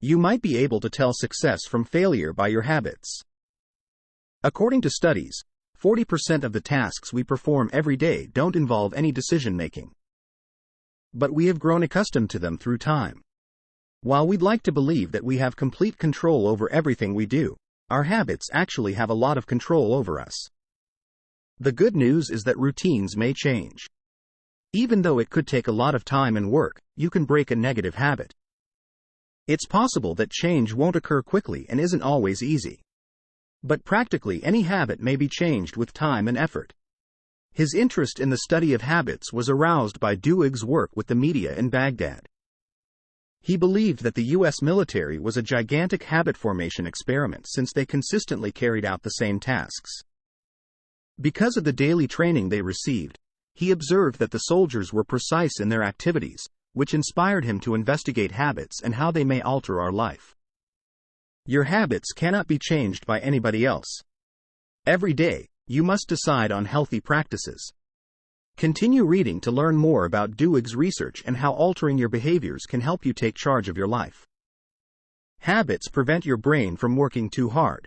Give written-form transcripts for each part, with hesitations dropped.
You might be able to tell success from failure by your habits. According to studies, 40% of the tasks we perform every day don't involve any decision-making. But we have grown accustomed to them through time. While we'd like to believe that we have complete control over everything we do, our habits actually have a lot of control over us. The good news is that routines may change. Even though it could take a lot of time and work, you can break a negative habit. It's possible that change won't occur quickly and isn't always easy. But practically any habit may be changed with time and effort. His interest in the study of habits was aroused by Duhigg's work with the media in Baghdad. He believed that the U.S. military was a gigantic habit formation experiment since they consistently carried out the same tasks. Because of the daily training they received, he observed that the soldiers were precise in their activities, which inspired him to investigate habits and how they may alter our life. Your habits cannot be changed by anybody else. Every day, you must decide on healthy practices. Continue reading to learn more about Duhigg's research and how altering your behaviors can help you take charge of your life. Habits prevent your brain from working too hard.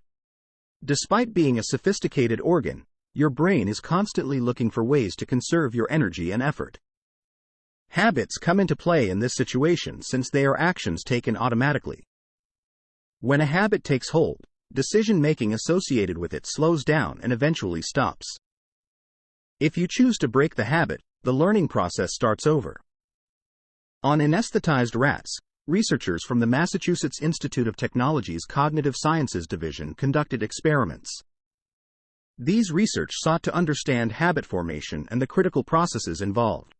Despite being a sophisticated organ, your brain is constantly looking for ways to conserve your energy and effort. Habits come into play in this situation since they are actions taken automatically. When a habit takes hold, decision-making associated with it slows down and eventually stops. If you choose to break the habit, the learning process starts over. On anesthetized rats, researchers from the Massachusetts Institute of Technology's Cognitive Sciences Division conducted experiments. These research sought to understand habit formation and the critical processes involved.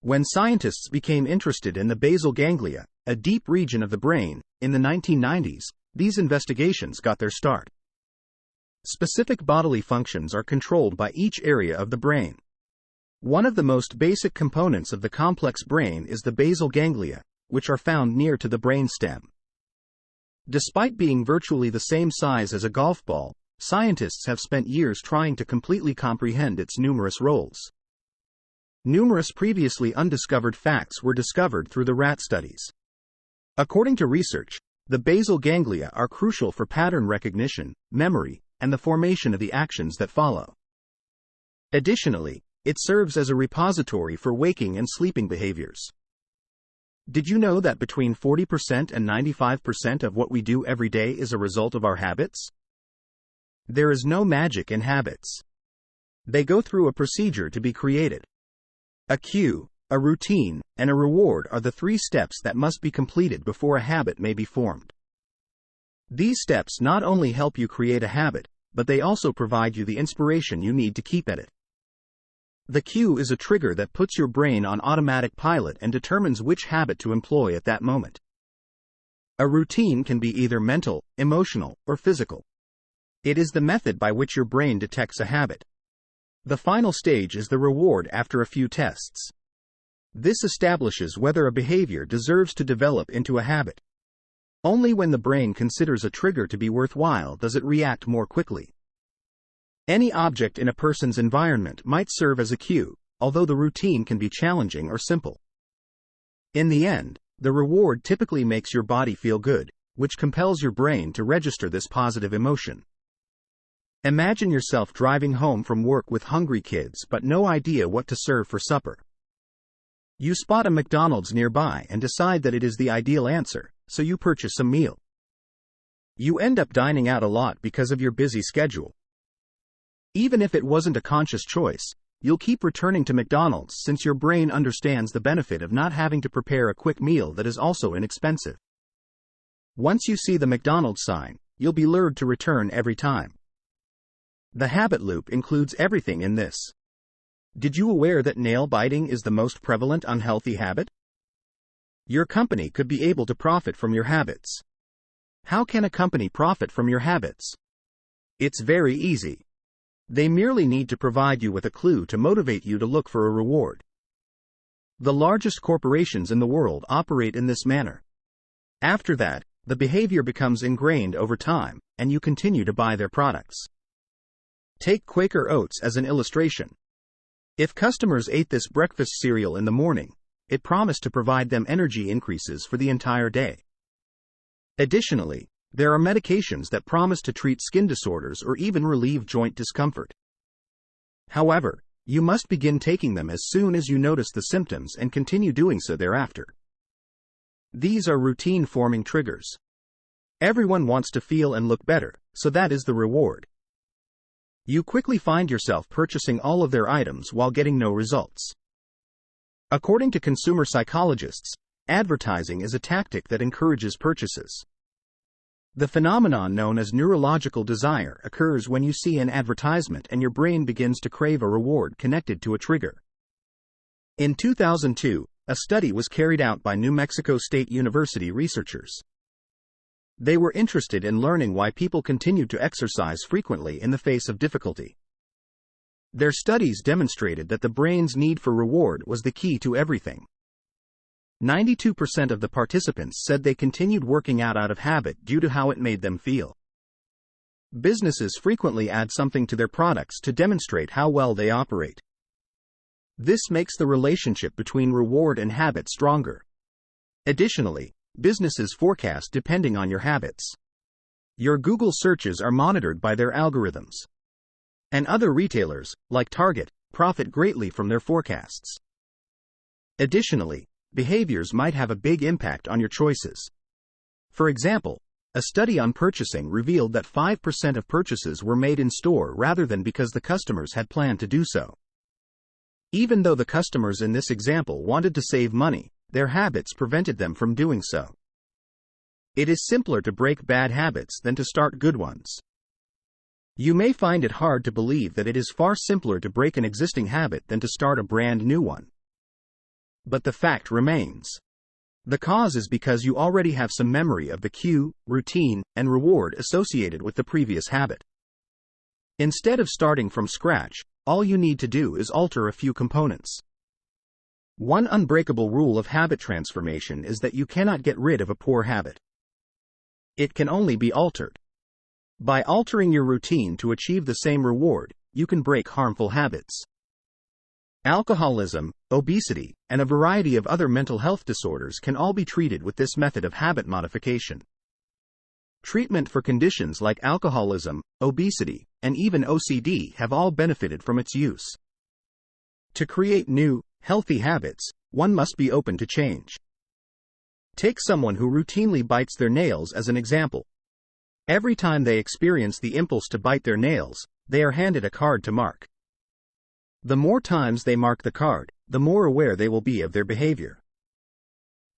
When scientists became interested in the basal ganglia, a deep region of the brain, in the 1990s, these investigations got their start. Specific bodily functions are controlled by each area of the brain. One of the most basic components of the complex brain is the basal ganglia, which are found near to the brainstem. Despite being virtually the same size as a golf ball, scientists have spent years trying to completely comprehend its numerous roles. Numerous previously undiscovered facts were discovered through the rat studies. According to research, the basal ganglia are crucial for pattern recognition, memory, and the formation of the actions that follow. Additionally, it serves as a repository for waking and sleeping behaviors. Did you know that between 40% and 95% of what we do every day is a result of our habits? There is no magic in habits. They go through a procedure to be created. A cue, a routine, and a reward are the 3 steps that must be completed before a habit may be formed. These steps not only help you create a habit, but they also provide you the inspiration you need to keep at it. The cue is a trigger that puts your brain on automatic pilot and determines which habit to employ at that moment. A routine can be either mental, emotional, or physical. It is the method by which your brain detects a habit. The final stage is the reward after a few tests. This establishes whether a behavior deserves to develop into a habit. Only when the brain considers a trigger to be worthwhile does it react more quickly. Any object in a person's environment might serve as a cue, although the routine can be challenging or simple. In the end, the reward typically makes your body feel good, which compels your brain to register this positive emotion. Imagine yourself driving home from work with hungry kids but no idea what to serve for supper. You spot a McDonald's nearby and decide that it is the ideal answer, so you purchase a meal. You end up dining out a lot because of your busy schedule. Even if it wasn't a conscious choice, you'll keep returning to McDonald's since your brain understands the benefit of not having to prepare a quick meal that is also inexpensive. Once you see the McDonald's sign, you'll be lured to return every time. The habit loop includes everything in this. Did you aware that nail biting is the most prevalent unhealthy habit? Your company could be able to profit from your habits. How can a company profit from your habits? It's very easy. They merely need to provide you with a clue to motivate you to look for a reward. The largest corporations in the world operate in this manner. After that, the behavior becomes ingrained over time, and you continue to buy their products. Take Quaker Oats as an illustration. If customers ate this breakfast cereal in the morning, it promised to provide them energy increases for the entire day. Additionally, there are medications that promise to treat skin disorders or even relieve joint discomfort. However, you must begin taking them as soon as you notice the symptoms and continue doing so thereafter. These are routine-forming triggers. Everyone wants to feel and look better, so that is the reward. You quickly find yourself purchasing all of their items while getting no results. According to consumer psychologists, advertising is a tactic that encourages purchases. The phenomenon known as neurological desire occurs when you see an advertisement and your brain begins to crave a reward connected to a trigger. In 2002, a study was carried out by New Mexico State University researchers. They were interested in learning why people continued to exercise frequently in the face of difficulty. Their studies demonstrated that the brain's need for reward was the key to everything. 92% of the participants said they continued working out of habit due to how it made them feel. Businesses frequently add something to their products to demonstrate how well they operate. This makes the relationship between reward and habit stronger. Additionally, businesses forecast depending on your habits. Your Google searches are monitored by their algorithms. And other retailers, like Target, profit greatly from their forecasts. Additionally, behaviors might have a big impact on your choices. For example, a study on purchasing revealed that 5% of purchases were made in store rather than because the customers had planned to do so. Even though the customers in this example wanted to save money, their habits prevented them from doing so. It is simpler to break bad habits than to start good ones. You may find it hard to believe that it is far simpler to break an existing habit than to start a brand new one. But the fact remains. The cause is because you already have some memory of the cue, routine, and reward associated with the previous habit. Instead of starting from scratch, all you need to do is alter a few components. One unbreakable rule of habit transformation is that you cannot get rid of a poor habit. It can only be altered. By altering your routine to achieve the same reward, you can break harmful habits. Alcoholism, obesity, and a variety of other mental health disorders can all be treated with this method of habit modification. Treatment for conditions like alcoholism, obesity, and even OCD have all benefited from its use. To create new, healthy habits, one must be open to change. Take someone who routinely bites their nails as an example. Every time they experience the impulse to bite their nails, they are handed a card to mark. The more times they mark the card, the more aware they will be of their behavior.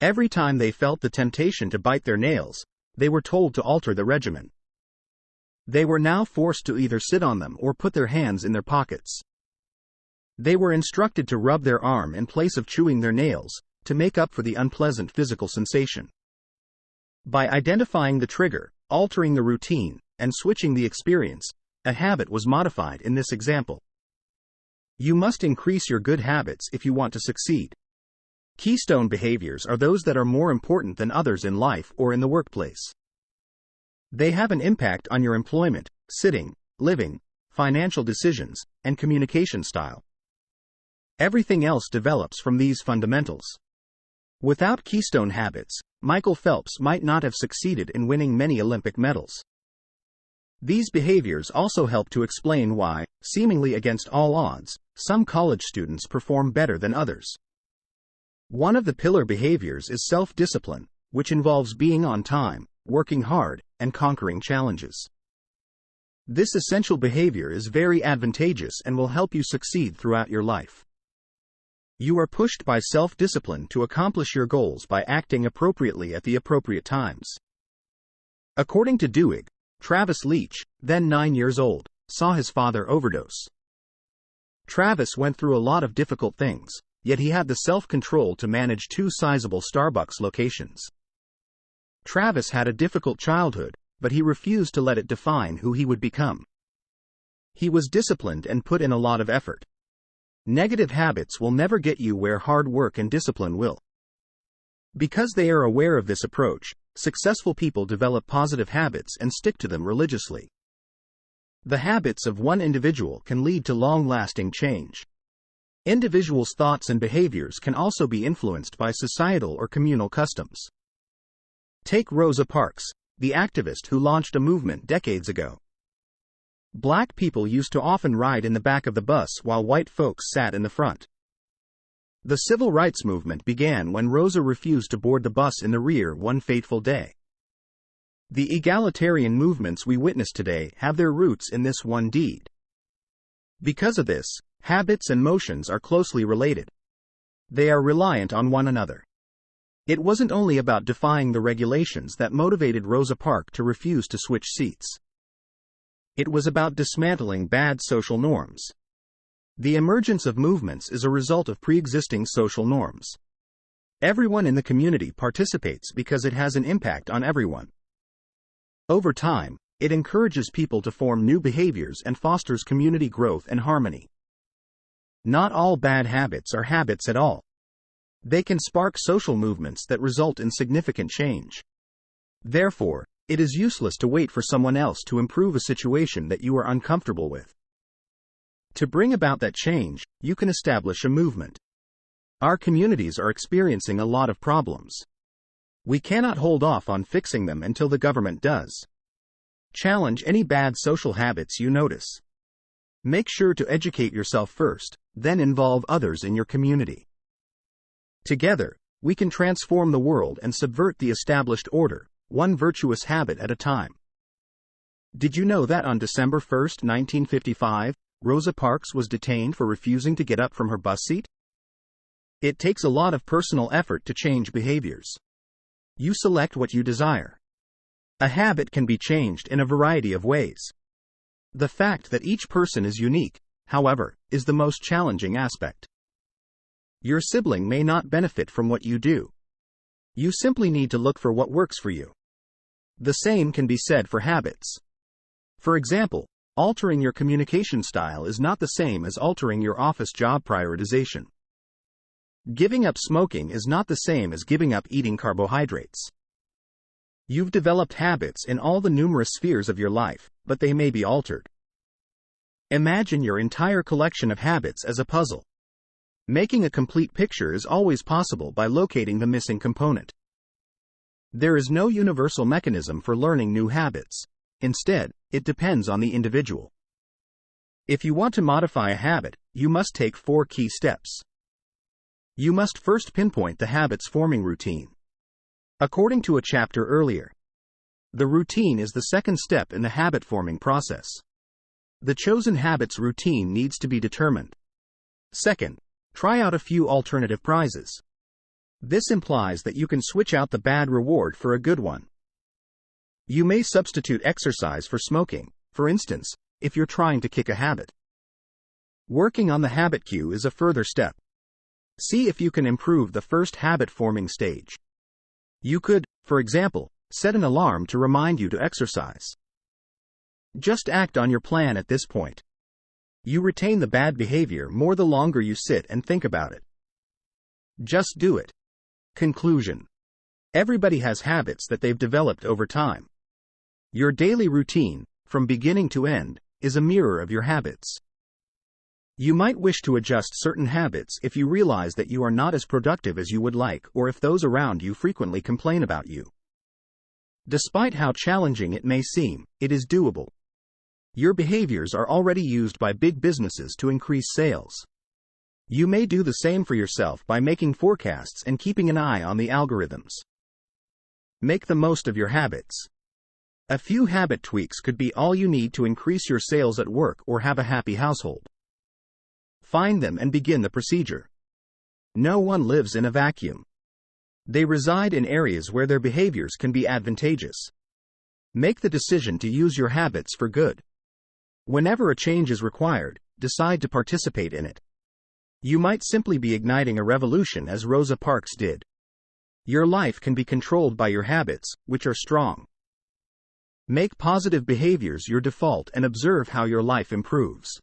Every time they felt the temptation to bite their nails, they were told to alter the regimen. They were now forced to either sit on them or put their hands in their pockets. They were instructed to rub their arm in place of chewing their nails, to make up for the unpleasant physical sensation. By identifying the trigger, altering the routine, and switching the experience, a habit was modified in this example. You must increase your good habits if you want to succeed. Keystone behaviors are those that are more important than others in life or in the workplace. They have an impact on your employment, sitting, living, financial decisions, and communication style. Everything else develops from these fundamentals. Without keystone habits, Michael Phelps might not have succeeded in winning many Olympic medals. These behaviors also help to explain why, seemingly against all odds, some college students perform better than others. One of the pillar behaviors is self-discipline, which involves being on time, working hard, and conquering challenges. This essential behavior is very advantageous and will help you succeed throughout your life. You are pushed by self-discipline to accomplish your goals by acting appropriately at the appropriate times. According to Duhigg, Travis Leach, then 9 years old, saw his father overdose. Travis went through a lot of difficult things, yet he had the self-control to manage 2 sizable Starbucks locations. Travis had a difficult childhood, but he refused to let it define who he would become. He was disciplined and put in a lot of effort. Negative habits will never get you where hard work and discipline will. Because they are aware of this approach, successful people develop positive habits and stick to them religiously. The habits of one individual can lead to long-lasting change. Individuals' thoughts and behaviors can also be influenced by societal or communal customs. Take Rosa Parks, the activist who launched a movement decades ago. Black people used to often ride in the back of the bus while white folks sat in the front. The civil rights movement began when Rosa refused to board the bus in the rear one fateful day. The egalitarian movements we witness today have their roots in this one deed. Because of this, habits and motions are closely related. They are reliant on one another. It wasn't only about defying the regulations that motivated Rosa Parks to refuse to switch seats. It was about dismantling bad social norms. The emergence of movements is a result of pre-existing social norms. Everyone in the community participates because it has an impact on everyone. Over time, it encourages people to form new behaviors and fosters community growth and harmony. Not all bad habits are habits at all. They can spark social movements that result in significant change. Therefore, it is useless to wait for someone else to improve a situation that you are uncomfortable with. To bring about that change, you can establish a movement. Our communities are experiencing a lot of problems. We cannot hold off on fixing them until the government does. Challenge any bad social habits you notice. Make sure to educate yourself first, then involve others in your community. Together, we can transform the world and subvert the established order, one virtuous habit at a time. Did you know that on December 1, 1955, Rosa Parks was detained for refusing to get up from her bus seat? It takes a lot of personal effort to change behaviors. You select what you desire. A habit can be changed in a variety of ways. The fact that each person is unique, however, is the most challenging aspect. Your sibling may not benefit from what you do. You simply need to look for what works for you. The same can be said for habits. For example, altering your communication style is not the same as altering your office job prioritization. Giving up smoking is not the same as giving up eating carbohydrates. You've developed habits in all the numerous spheres of your life, but they may be altered. Imagine your entire collection of habits as a puzzle. Making a complete picture is always possible by locating the missing component. There is no universal mechanism for learning new habits. Instead, it depends on the individual. If you want to modify a habit, you must take 4 key steps. You must first pinpoint the habit's forming routine. According to a chapter earlier, the routine is the second step in the habit-forming process. The chosen habit's routine needs to be determined. Second, try out a few alternative prizes. This implies that you can switch out the bad reward for a good one. You may substitute exercise for smoking, for instance, if you're trying to kick a habit. Working on the habit cue is a further step. See if you can improve the first habit-forming stage. You could, for example, set an alarm to remind you to exercise. Just act on your plan at this point. You retain the bad behavior more the longer you sit and think about it. Just do it. Conclusion. Everybody has habits that they've developed over time. Your daily routine, from beginning to end, is a mirror of your habits. You might wish to adjust certain habits if you realize that you are not as productive as you would like, or if those around you frequently complain about you. Despite how challenging it may seem, it is doable. Your behaviors are already used by big businesses to increase sales. You may do the same for yourself by making forecasts and keeping an eye on the algorithms. Make the most of your habits. A few habit tweaks could be all you need to increase your sales at work or have a happy household. Find them and begin the procedure. No one lives in a vacuum. They reside in areas where their behaviors can be advantageous. Make the decision to use your habits for good. Whenever a change is required, decide to participate in it. You might simply be igniting a revolution as Rosa Parks did. Your life can be controlled by your habits, which are strong. Make positive behaviors your default and observe how your life improves.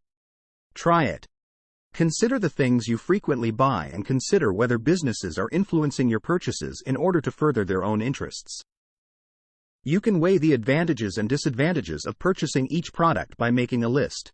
Try it. Consider the things you frequently buy and consider whether businesses are influencing your purchases in order to further their own interests. You can weigh the advantages and disadvantages of purchasing each product by making a list.